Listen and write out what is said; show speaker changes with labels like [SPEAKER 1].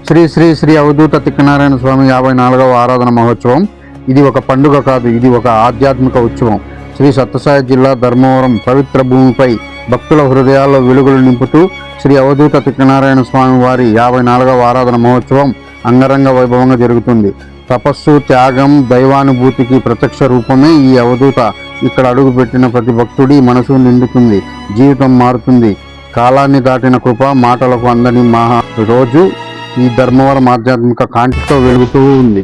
[SPEAKER 1] శ్రీ శ్రీ శ్రీ అవధూత తిక్కనారాయణ స్వామి 54వ ఆరాధన మహోత్సవం. ఇది ఒక పండుగ కాదు, ఇది ఒక ఆధ్యాత్మిక ఉత్సవం. శ్రీ సత్యసాయి జిల్లా ధర్మవరం పవిత్ర భూమిపై భక్తుల హృదయాల్లో వెలుగులు నింపుతూ శ్రీ అవధూత తిక్కనారాయణ స్వామి వారి 54వ ఆరాధన మహోత్సవం అంగరంగ వైభవంగా జరుగుతుంది. తపస్సు, త్యాగం, దైవానుభూతికి ప్రత్యక్ష రూపమే ఈ అవధూత. ఇక్కడ అడుగుపెట్టిన ప్రతి భక్తుడి మనసు నిండుతుంది, జీవితం మారుతుంది. కాలాన్ని దాటిన కృప, మాటలకు అందని మహా రోజు ఈ ధర్మవరం ఆధ్యాత్మిక కాంతితో వెలుగుతూ ఉంది.